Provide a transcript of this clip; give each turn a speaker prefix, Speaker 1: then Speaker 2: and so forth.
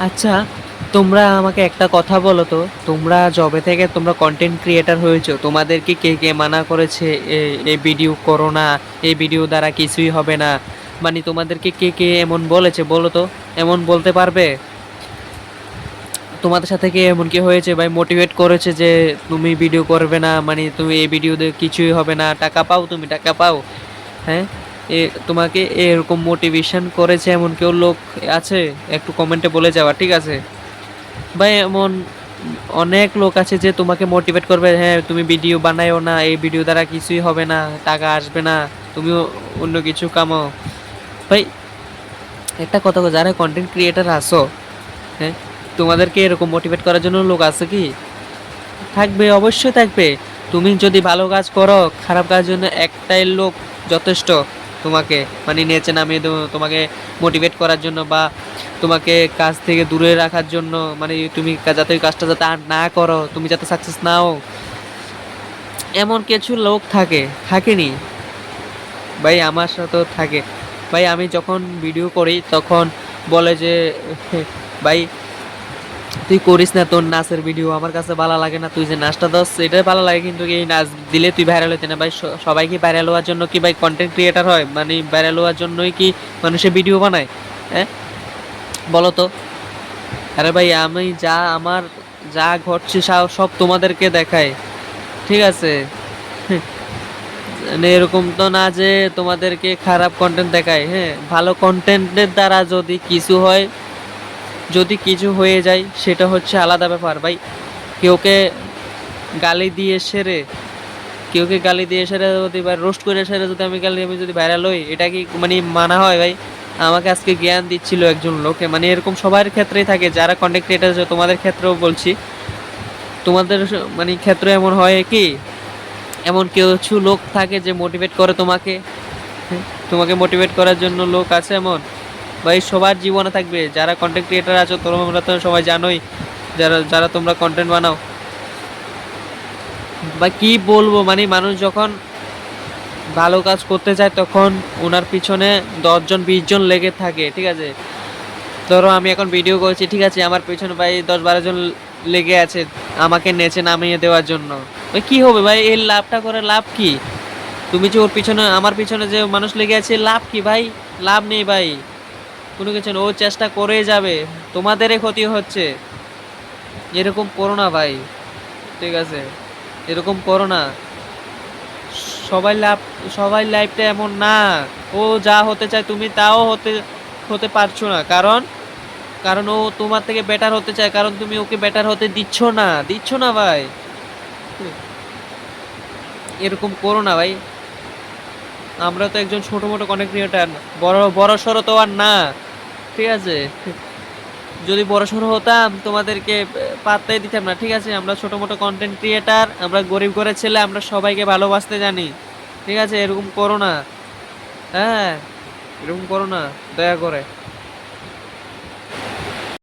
Speaker 1: আচ্ছা, তোমরা আমাকে একটা কথা বলো তো, তোমরা যবে থেকে তোমরা কন্টেন্ট ক্রিয়েটর হয়েছো, তোমাদেরকে কে কে মানা করেছে এই ভিডিও করো না, এই ভিডিও দ্বারা কিছুই হবে না? মানে তোমাদেরকে কে কে এমন বলেছে বলো তো? এমন বলতে পারবে? তোমাদের সাথে কি এমন কি হয়েছে ভাই, মোটিভেট করেছে যে তুমি ভিডিও করবে না, মানে তুমি এই ভিডিও দিয়ে কিছুই হবে না, টাকা পাও, তুমি টাকা পাও? হ্যাঁ, এ তোমাকে এরকম মোটিভেশন করেছে এমন কেউ লোক আছে? একটু কমেন্টে বলে যাওয়া, ঠিক আছে ভাই? এমন অনেক লোক আছে যে তোমাকে মোটিভেট করবে, হ্যাঁ তুমি ভিডিও বানায়ও না, এই ভিডিও দ্বারা কিছুই হবে না, টাকা আসবে না, তুমিও অন্য কিছু কামাও। ভাই একটা কথা বলো, যারা কন্টেন্ট ক্রিয়েটার আসো, হ্যাঁ, তোমাদেরকে এরকম মোটিভেট করার জন্য লোক আছে কি? থাকবে, অবশ্যই থাকবে। তুমি যদি ভালো কাজ করো, খারাপ কাজের জন্য একটাই লোক যথেষ্ট তোমাকে, মানে নিচে নামিয়ে দেবো, তোমাকে মোটিভেট করার জন্য বা তোমাকে কাজ থেকে দূরে রাখার জন্য, মানে তুমি যাতে ওই কাজটা যাতে আর না করো, তুমি যাতে সাকসেস নাও, এমন কিছু লোক থাকে। থাকেনি ভাই? আমার সাথেও থাকে ভাই। আমি যখন ভিডিও করি তখন বলে যে ভাই তুই করিস না, তোর নাচের ভিডিও আমার কাছে ভালো লাগে না, তুই যে নাচটা দস এটাই ভালো লাগে, কিন্তু এই নাচ দিলে তুই ভাইরাল হইতে না। ভাই সবাই কি ভাইরাল হওয়ার জন্য কি ভাই কন্টেন্ট ক্রিয়েটার হয়? মানে ভাইরাল হওয়ার জন্যই কি মানুষের ভিডিও বানায়? হ্যাঁ, বলো তো। আরে ভাই আমি যা আমার যা ঘটছে সব তোমাদেরকে দেখায়, ঠিক আছে? মানে এরকম তো না যে তোমাদেরকে খারাপ কন্টেন্ট দেখায়। হ্যাঁ, ভালো কন্টেন্টের দ্বারা যদি কিছু হয়, যদি কিছু হয়ে যায় সেটা হচ্ছে আলাদা ব্যাপার ভাই। কেউকে গালি দিয়ে সেরে, কেউকে গালি দিয়ে সেরে যদি বা রোস্ট করে সেরে যদি আমি যদি ভাইরাল হই, এটা কি মানে মানা হয় ভাই? আমাকে আজকে জ্ঞান দিচ্ছিল একজন লোকে, মানে এরকম সবার ক্ষেত্রেই থাকে, যারা কন্টেন্ট ক্রিয়েটার আছে তোমাদের ক্ষেত্রেও বলছি, তোমাদের মানে ক্ষেত্রে এমন হয় কি, এমন কিছু লোক থাকে যে মোটিভেট করে তোমাকে। হ্যাঁ, তোমাকে মোটিভেট করার জন্য লোক আছে এমন ভাই, সবার জীবনে থাকবে। যারা কন্টেন্ট ক্রিয়েটার আছো তোমরা তো সবাই জানোই, যারা যারা তোমরা কন্টেন্ট বানাও, বা কি বলবো, মানে মানুষ যখন ভালো কাজ করতে চায় তখন ওনার পিছনে 10 জন 20 জন লেগে থাকে, ঠিক আছে? ধরো আমি এখন ভিডিও করছি, ঠিক আছে, আমার পিছনে ভাই 10 12 জন লেগে আছে আমাকে নেচে নামিয়ে দেওয়ার জন্য। ভাই কি হবে ভাই, এর লাভটা করে লাভ কি? তুমি যে ওর পিছনে, আমার পিছনে যে মানুষ লেগে আছে, লাভ কি ভাই? লাভ নেই ভাই, কোনো কিছু না। ও চেষ্টা করেই যাবে, তোমাদেরই ক্ষতি হচ্ছে। এরকম করো না ভাই, ঠিক আছে? এরকম করো না। সবাই লাভ, সবাই লাইফটা এমন না। ও যা হতে চায় তুমি তাও হতে হতে পারছো না, কারণ কারণ ও তোমার থেকে বেটার হতে চায়, কারণ তুমি ওকে বেটার হতে দিচ্ছ না ভাই। এরকম করো না ভাই। আমরা তো একজন ছোট মোটো কন্টেন্ট ক্রিয়েটার, বড় বড় সড়ো তো আর না, ঠিক আছে? যদি বড় সড়ো হতাম তোমাদেরকে পাত্তাই দিতাম না, ঠিক আছে? আমরা ছোট মোটো কন্টেন্ট ক্রিয়েটার, আমরা গরিব ঘরের ছেলে, আমরা সবাইকে ভালোবাসতে জানি, ঠিক আছে? এরকম করো না। হ্যাঁ, এরকম করো না দয়া করে।